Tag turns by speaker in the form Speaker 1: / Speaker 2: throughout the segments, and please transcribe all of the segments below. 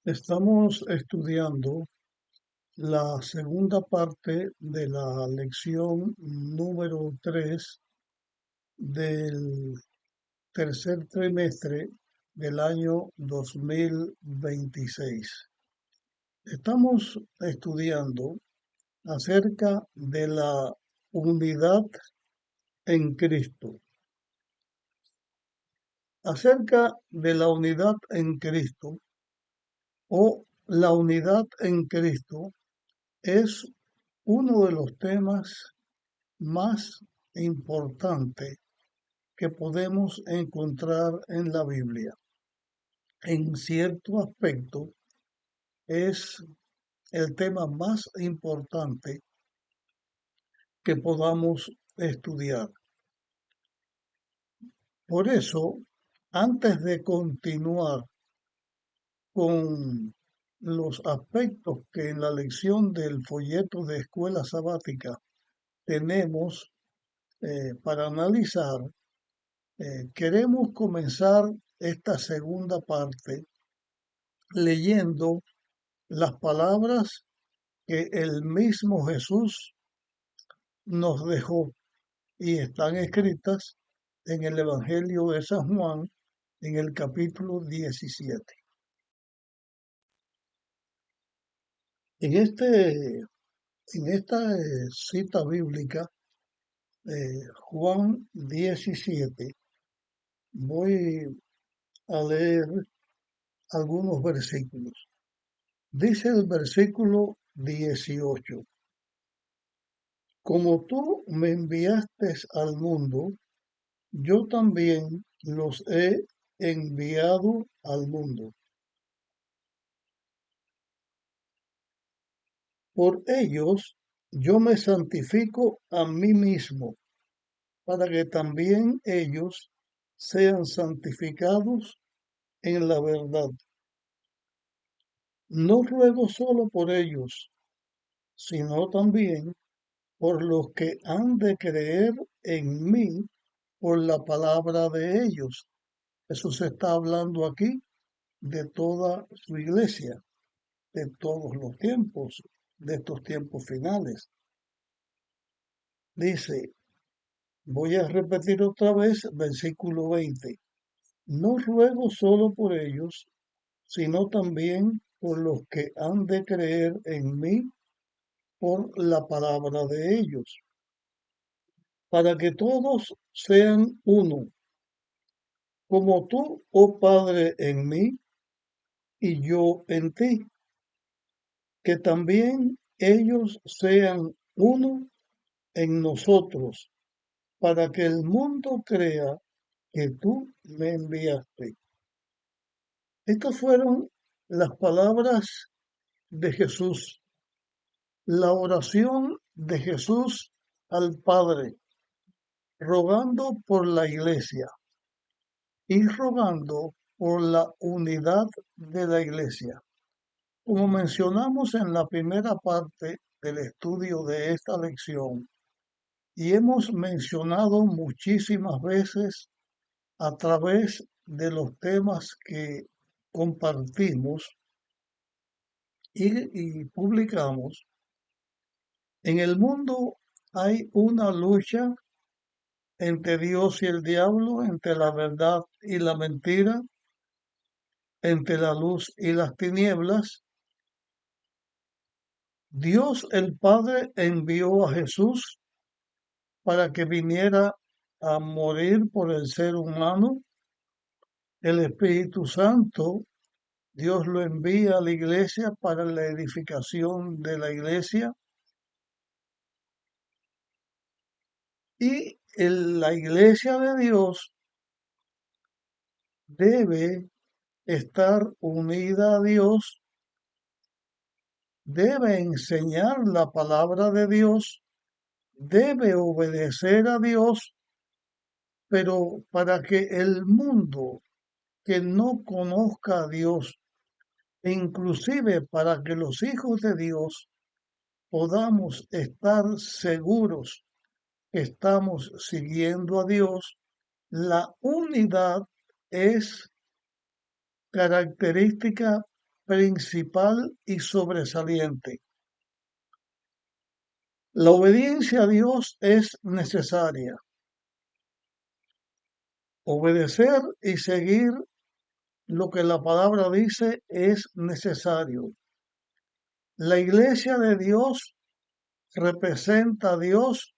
Speaker 1: Estamos estudiando la segunda parte de la lección número 3 del tercer trimestre del año 2026. Estamos estudiando acerca de la unidad en Cristo. Acerca de la unidad en Cristo o la unidad en Cristo es uno de los temas más importantes que podemos encontrar en la Biblia. En cierto aspecto, es el tema más importante que podamos estudiar. Por eso, antes de continuar con los aspectos que en la lección del folleto de escuela sabática tenemos para analizar, queremos comenzar esta segunda parte leyendo las palabras que el mismo Jesús nos dejó y están escritas en el Evangelio de San Juan en el capítulo 17. En, este, en esta cita bíblica, Juan 17, voy a leer algunos versículos. Dice el versículo 18: Como tú me enviaste al mundo, yo también los he enviado al mundo. Por ellos yo me santifico a mí mismo, para que también ellos sean santificados en la verdad. No ruego solo por ellos, sino también por los que han de creer en mí por la palabra de ellos. Jesús está hablando aquí de toda su iglesia, de todos los tiempos, de estos tiempos finales. Dice, voy a repetir otra vez, versículo 20. No ruego solo por ellos, sino también por los que han de creer en mí por la palabra de ellos, para que todos sean uno, como tú, oh Padre, en mí y yo en ti, que también ellos sean uno en nosotros, para que el mundo crea que tú me enviaste. Estas fueron las palabras de Jesús, la oración de Jesús al Padre, rogando por la iglesia y rogando por la unidad de la iglesia. Como mencionamos en la primera parte del estudio de esta lección, y hemos mencionado muchísimas veces a través de los temas que compartimos y publicamos, en el mundo hay una lucha entre Dios y el diablo, entre la verdad y la mentira, entre la luz y las tinieblas. Dios el Padre envió a Jesús para que viniera a morir por el ser humano. El Espíritu Santo, Dios lo envía a la iglesia para la edificación de la iglesia. Y la iglesia de Dios debe estar unida a Dios, debe enseñar la palabra de Dios, debe obedecer a Dios, pero para que el mundo que no conozca a Dios, e inclusive para que los hijos de Dios podamos estar seguros que estamos siguiendo a Dios, la unidad es característica principal y sobresaliente. La obediencia a Dios es necesaria. Obedecer y seguir lo que la palabra dice es necesario. La iglesia de Dios representa a Dios,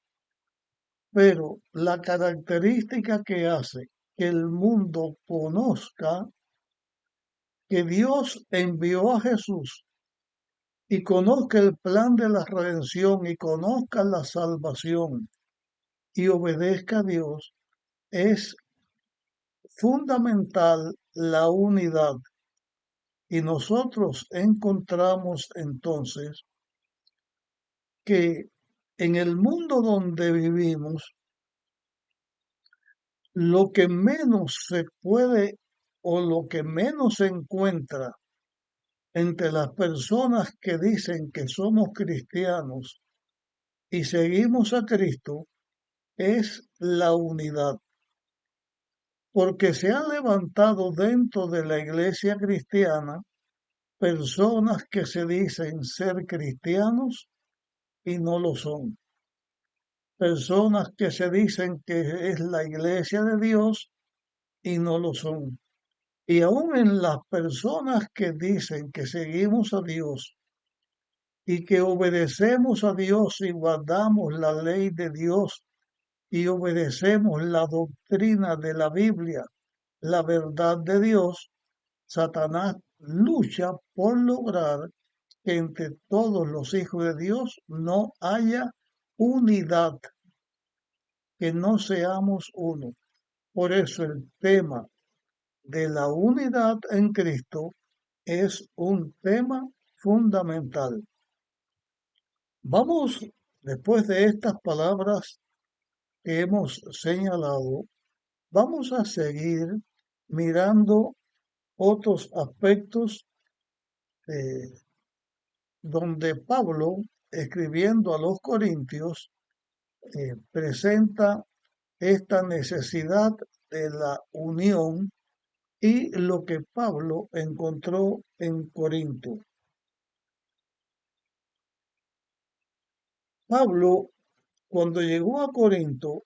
Speaker 1: pero la característica que hace que el mundo conozca que Dios envió a Jesús y conozca el plan de la redención y conozca la salvación y obedezca a Dios, es fundamental la unidad. Y nosotros encontramos entonces que en el mundo donde vivimos, lo que menos se puede o lo que menos se encuentra entre las personas que dicen que somos cristianos y seguimos a Cristo es la unidad, porque se han levantado dentro de la iglesia cristiana personas que se dicen ser cristianos y no lo son, personas que se dicen que es la iglesia de Dios y no lo son. Y aún en las personas que dicen que seguimos a Dios y que obedecemos a Dios y guardamos la ley de Dios y obedecemos la doctrina de la Biblia, la verdad de Dios, Satanás lucha por lograr que entre todos los hijos de Dios no haya unidad, que no seamos uno. Por eso el tema de la unidad en Cristo es un tema fundamental. Vamos, después de estas palabras que hemos señalado, vamos a seguir mirando otros aspectos donde Pablo, escribiendo a los Corintios, presenta esta necesidad de la unión y lo que Pablo encontró en Corinto. Pablo, cuando llegó a Corinto,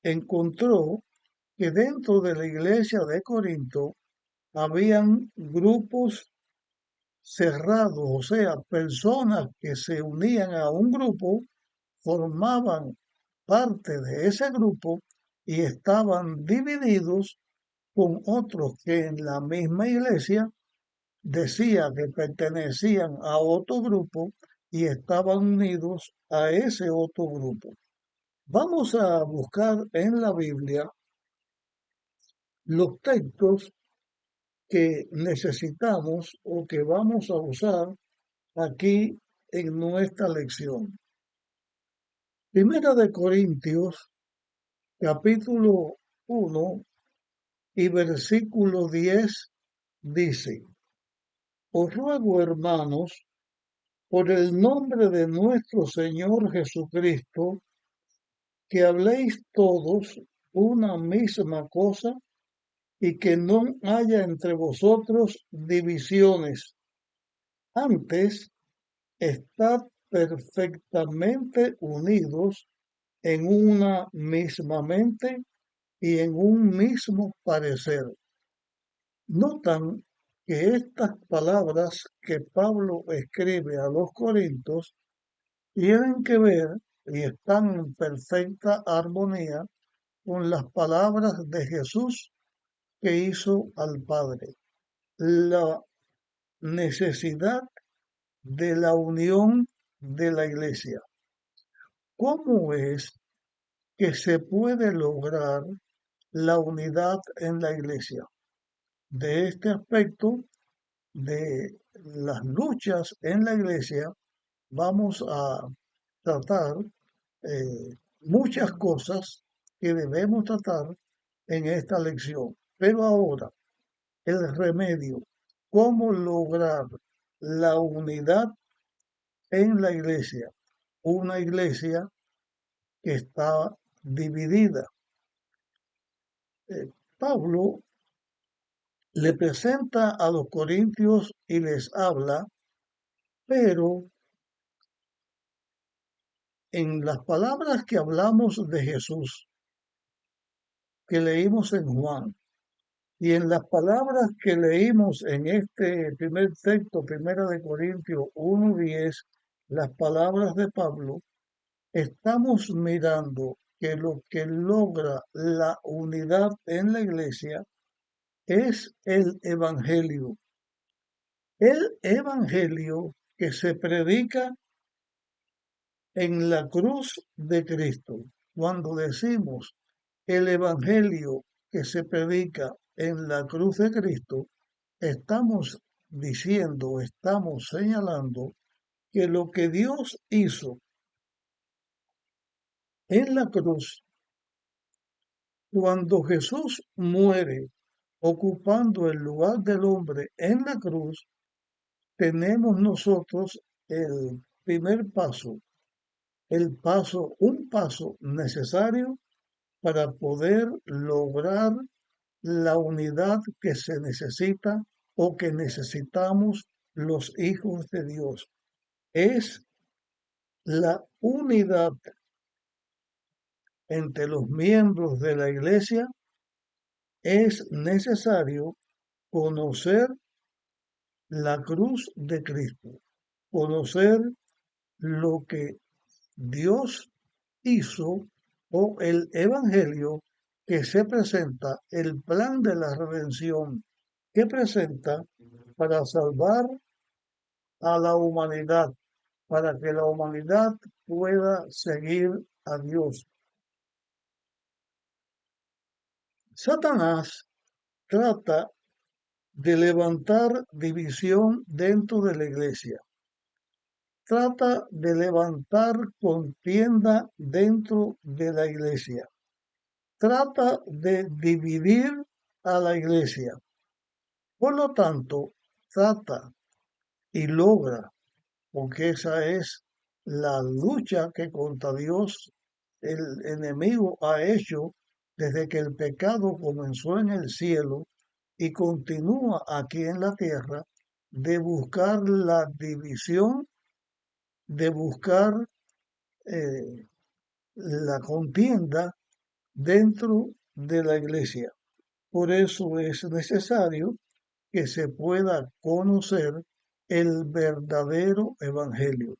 Speaker 1: encontró que dentro de la iglesia de Corinto habían grupos cerrados, o sea, personas que se unían a un grupo, formaban parte de ese grupo y estaban divididos con otros que en la misma iglesia decía que pertenecían a otro grupo y estaban unidos a ese otro grupo. Vamos a buscar en la Biblia los textos que necesitamos o que vamos a usar aquí en nuestra lección. Primera de Corintios, capítulo 1 y versículo 10 dice: Os ruego, hermanos, por el nombre de nuestro Señor Jesucristo, que habléis todos una misma cosa y que no haya entre vosotros divisiones. Antes, estad perfectamente unidos en una misma mente y en un mismo parecer. Notan que estas palabras que Pablo escribe a los Corintios tienen que ver y están en perfecta armonía con las palabras de Jesús que hizo al Padre. La necesidad de la unión de la iglesia. ¿Cómo es que se puede lograr la unidad en la iglesia? De este aspecto de las luchas en la iglesia vamos a tratar muchas cosas que debemos tratar en esta lección. Pero ahora, el remedio, cómo lograr la unidad en la iglesia. Una iglesia que está dividida. Pablo le presenta a los corintios y les habla, pero en las palabras que hablamos de Jesús, que leímos en Juan, y en las palabras que leímos en este primer texto, Primera de Corintios 1:10, las palabras de Pablo, estamos mirando que lo que logra la unidad en la iglesia es el Evangelio. El Evangelio que se predica en la cruz de Cristo. Cuando decimos el Evangelio que se predica en la cruz de Cristo, estamos diciendo, estamos señalando que lo que Dios hizo en la cruz, cuando Jesús muere ocupando el lugar del hombre en la cruz, tenemos nosotros el primer paso, un paso necesario para poder lograr la unidad que se necesita o que necesitamos los hijos de Dios. Es la unidad entre los miembros de la iglesia. Es necesario conocer la cruz de Cristo, conocer lo que Dios hizo o el Evangelio que se presenta, el plan de la redención que presenta para salvar a la humanidad, para que la humanidad pueda seguir a Dios. Satanás trata de levantar división dentro de la iglesia. Trata de levantar contienda dentro de la iglesia. Trata de dividir a la iglesia. Por lo tanto, trata y logra, porque esa es la lucha que contra Dios el enemigo ha hecho desde que el pecado comenzó en el cielo y continúa aquí en la tierra, de buscar la división, de buscar la contienda dentro de la iglesia. Por eso es necesario que se pueda conocer el verdadero evangelio.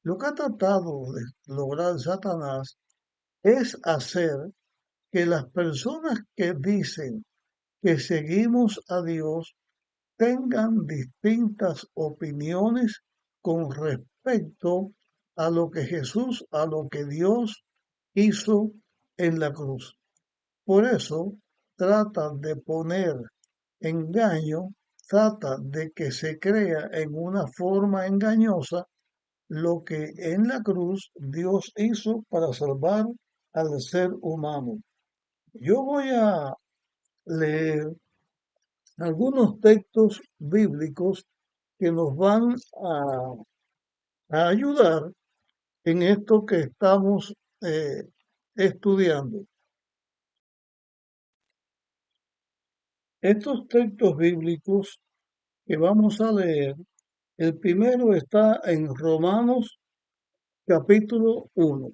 Speaker 1: Lo que ha tratado de lograr Satanás es hacer que las personas que dicen que seguimos a Dios tengan distintas opiniones con respecto a lo que Jesús, a lo que Dios hizo en la cruz. Por eso trata de poner engaño, trata de que se crea en una forma engañosa lo que en la cruz Dios hizo para salvar al ser humano. Yo voy a leer algunos textos bíblicos que nos van a ayudar en esto que estamos estudiando. Estos textos bíblicos que vamos a leer, el primero está en Romanos capítulo 1.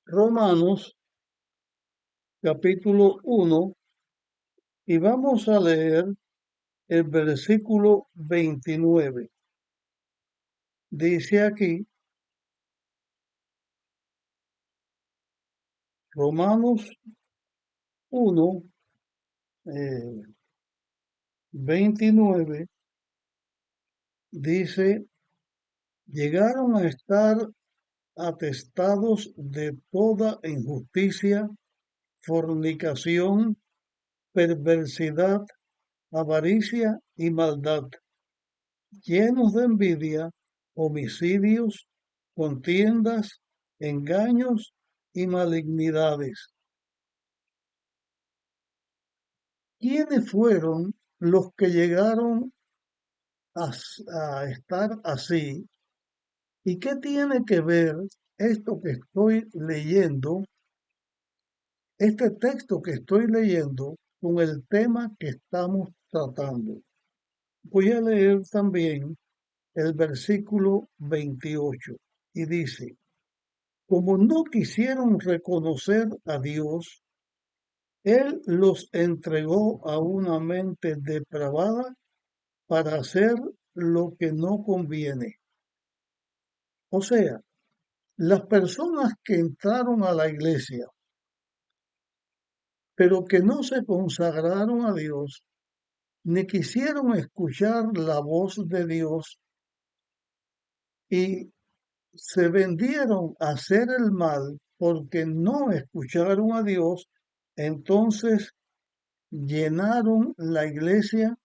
Speaker 1: Romanos capítulo 1 y vamos a leer el versículo 29. Dice aquí, Romanos 1, 29, dice, llegaron a estar atestados de toda injusticia, fornicación, perversidad, avaricia y maldad, llenos de envidia, homicidios, contiendas, engaños y malignidades. ¿Quiénes fueron los que llegaron a estar así? ¿Y qué tiene que ver esto que estoy leyendo este texto que estoy leyendo con el tema que estamos tratando. Voy a leer también el versículo 28 y dice, como no quisieron reconocer a Dios, Él los entregó a una mente depravada para hacer lo que no conviene. O sea, las personas que entraron a la iglesia, pero que no se consagraron a Dios, ni quisieron escuchar la voz de Dios y se vendieron a hacer el mal porque no escucharon a Dios, entonces llenaron la iglesia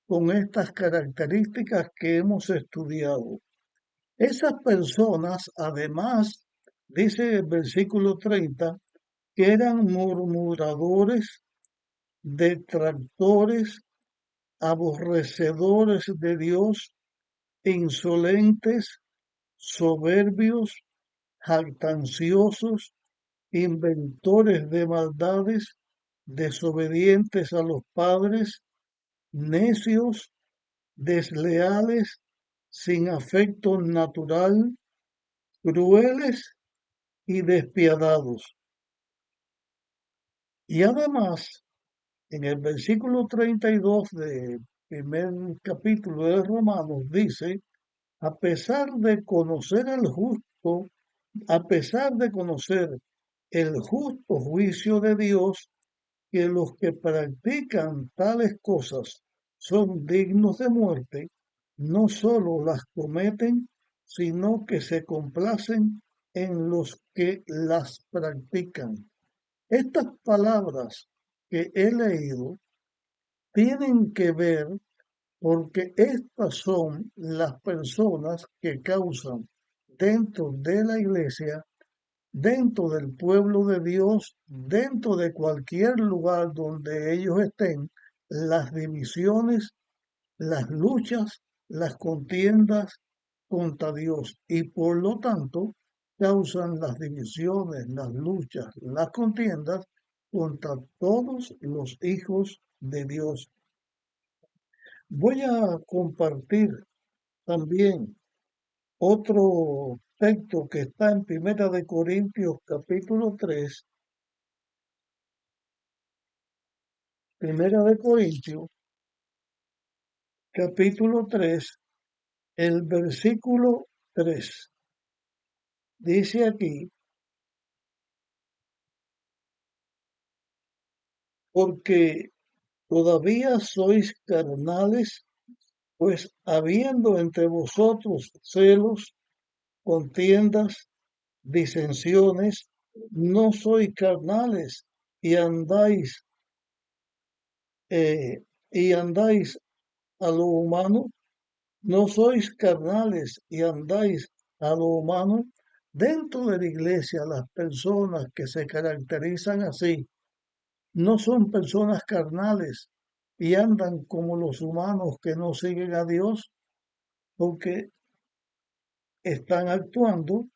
Speaker 1: con estas características que hemos estudiado. Esas personas, además, dice el versículo 30, que eran murmuradores, detractores, aborrecedores de Dios, insolentes, soberbios, jactanciosos, inventores de maldades, desobedientes a los padres, necios, desleales, sin afecto natural, crueles y despiadados. Y además, en el versículo 32 del primer capítulo de Romanos dice, a pesar de conocer el justo, a pesar de conocer el justo juicio de Dios, que los que practican tales cosas son dignos de muerte, no solo las cometen, sino que se complacen en los que las practican. Estas palabras que he leído tienen que ver porque estas son las personas que causan dentro de la iglesia, dentro del pueblo de Dios, dentro de cualquier lugar donde ellos estén, las divisiones, las luchas, las contiendas contra Dios y por lo tanto causan las divisiones, las luchas, las contiendas contra todos los hijos de Dios. Voy a compartir también otro texto que está en Primera de Corintios capítulo 3, Primera de Corintios capítulo 3, el versículo 3. Dice aquí, porque todavía sois carnales, pues habiendo entre vosotros celos, contiendas, disensiones, no sois carnales y eh, andáis a lo humano, no sois carnales y andáis a lo humano. Dentro de la iglesia, las personas que se caracterizan así no son personas carnales y andan como los humanos que no siguen a Dios porque están actuando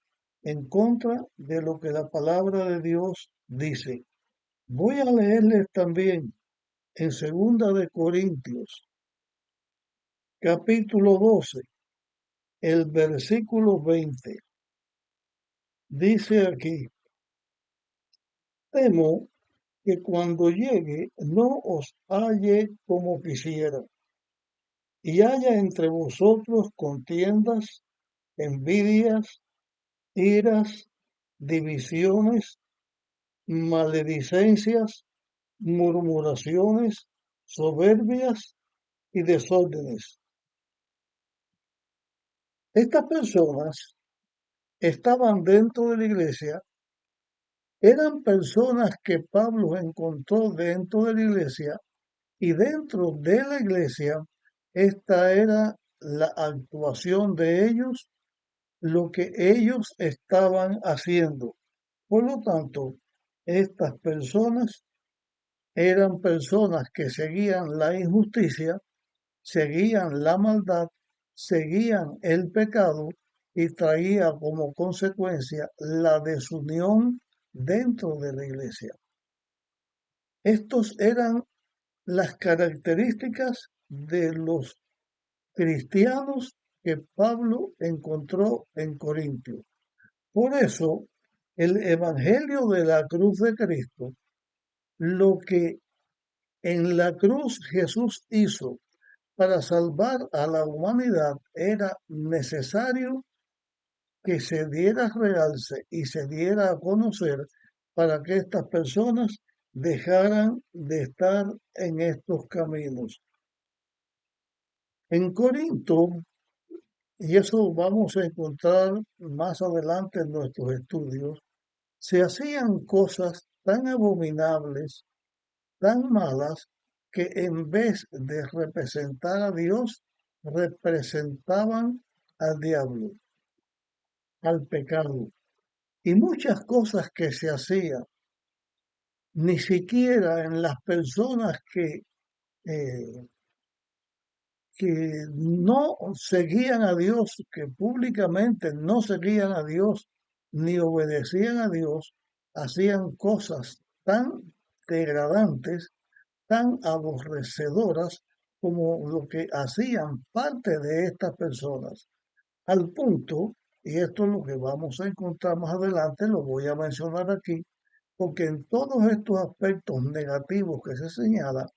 Speaker 1: en contra de lo que la palabra de Dios dice. Voy a leerles también en Segunda de Corintios, capítulo 12, el versículo 20. Dice aquí, temo que cuando llegue no os halle como quisiera, y haya entre vosotros contiendas, envidias, iras, divisiones, maledicencias, murmuraciones, soberbias y desórdenes. Estas personas estaban dentro de la iglesia, eran personas que Pablo encontró dentro de la iglesia y dentro de la iglesia esta era la actuación de ellos, lo que ellos estaban haciendo. Por lo tanto, estas personas eran personas que seguían la injusticia, seguían la maldad, seguían el pecado y traía como consecuencia la desunión dentro de la iglesia. Estos eran las características de los cristianos que Pablo encontró en Corintio. Por eso, el Evangelio de la cruz de Cristo, lo que en la cruz Jesús hizo para salvar a la humanidad, era necesario que se diera realce y se diera a conocer para que estas personas dejaran de estar en estos caminos. En Corinto, y eso vamos a encontrar más adelante en nuestros estudios, se hacían cosas tan abominables, tan malas, que en vez de representar a Dios, representaban al diablo, al pecado. Y muchas cosas que se hacían, ni siquiera en las personas eh, que no seguían a Dios, que públicamente no seguían a Dios, ni obedecían a Dios, hacían cosas tan degradantes, tan aborrecedoras como lo que hacían parte de estas personas. Al punto, y esto es lo que vamos a encontrar más adelante, lo voy a mencionar aquí, porque en todos estos aspectos negativos que se señalan,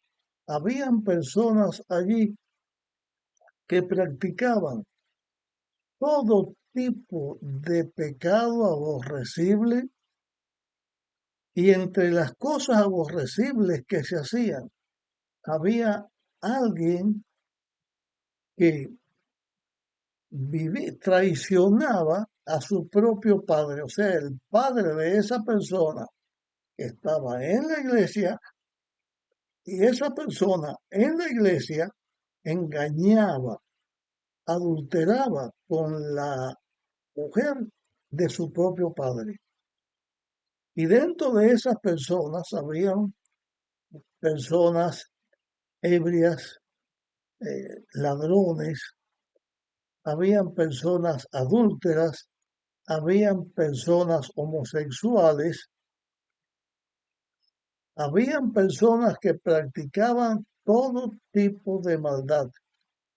Speaker 1: habían personas allí que practicaban todo tipo de pecado aborrecible, y entre las cosas aborrecibles que se hacían, había alguien que traicionaba a su propio padre, o sea, el padre de esa persona estaba en la iglesia, y esa persona en la iglesia engañaba, adulteraba con la mujer de su propio padre. Y dentro de esas personas habían personas ebrias, ladrones, habían personas adúlteras, habían personas homosexuales, habían personas que practicaban todo tipo de maldad.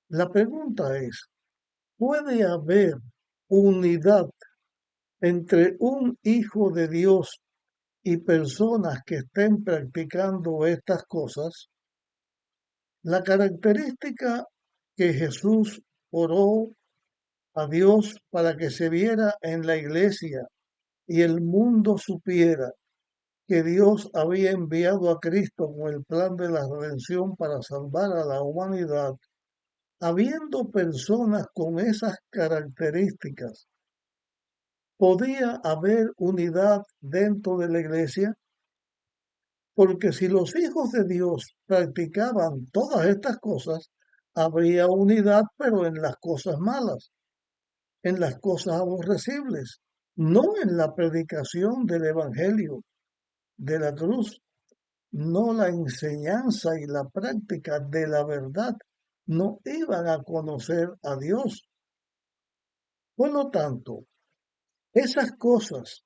Speaker 1: La pregunta es, ¿puede haber unidad entre un hijo de Dios y personas que estén practicando estas cosas? La característica que Jesús oró a Dios para que se viera en la iglesia y el mundo supiera que Dios había enviado a Cristo con el plan de la redención para salvar a la humanidad, habiendo personas con esas características, ¿podía haber unidad dentro de la iglesia? Porque si los hijos de Dios practicaban todas estas cosas, habría unidad, pero en las cosas malas, en las cosas aborrecibles, no en la predicación del Evangelio de la cruz, no la enseñanza y la práctica de la verdad. No iban a conocer a Dios. Por lo tanto, esas cosas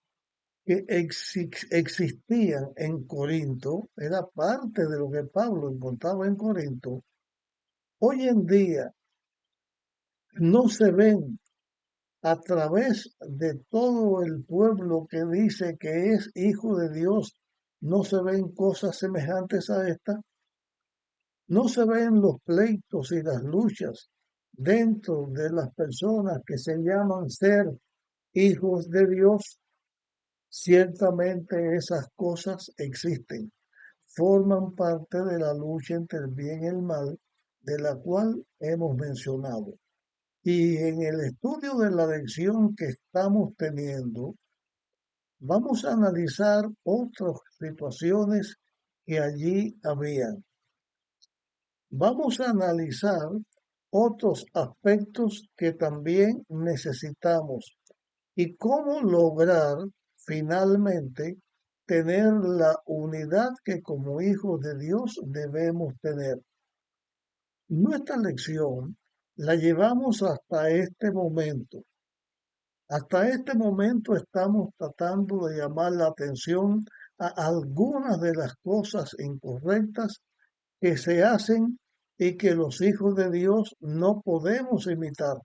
Speaker 1: que existían en Corinto, era parte de lo que Pablo encontraba en Corinto, hoy en día no se ven a través de todo el pueblo que dice que es hijo de Dios. No se ven cosas semejantes a esta, no se ven los pleitos y las luchas dentro de las personas que se llaman ser hijos de Dios. Ciertamente esas cosas existen, forman parte de la lucha entre el bien y el mal, de la cual hemos mencionado. Y en el estudio de la lección que estamos teniendo, vamos a analizar otras situaciones que allí habían. Vamos a analizar otros aspectos que también necesitamos y cómo lograr finalmente tener la unidad que como hijos de Dios debemos tener. Nuestra lección la llevamos hasta este momento. Hasta este momento estamos tratando de llamar la atención algunas de las cosas incorrectas que se hacen y que los hijos de Dios no podemos imitar.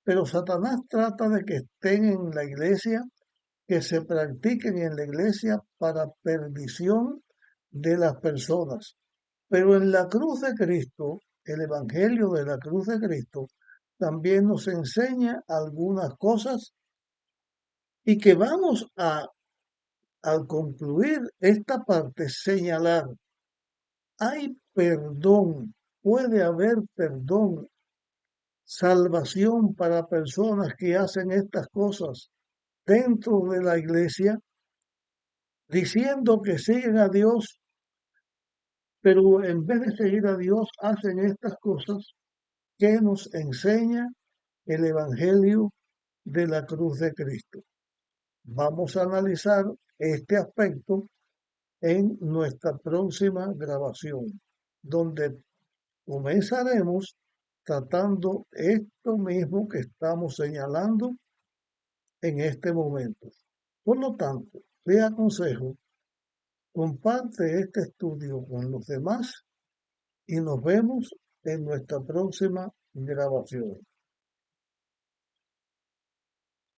Speaker 1: Pero Satanás trata de que estén en la iglesia, que se practiquen en la iglesia para perdición de las personas. Pero en la cruz de Cristo, el Evangelio de la cruz de Cristo, también nos enseña algunas cosas y que vamos a, al concluir esta parte, señalar, hay perdón, puede haber perdón, salvación para personas que hacen estas cosas dentro de la iglesia, diciendo que siguen a Dios, pero en vez de seguir a Dios hacen estas cosas que nos enseña el Evangelio de la cruz de Cristo. Vamos a analizar este aspecto en nuestra próxima grabación, donde comenzaremos tratando esto mismo que estamos señalando en este momento. Por lo tanto, te aconsejo, comparte este estudio con los demás y nos vemos en nuestra próxima grabación.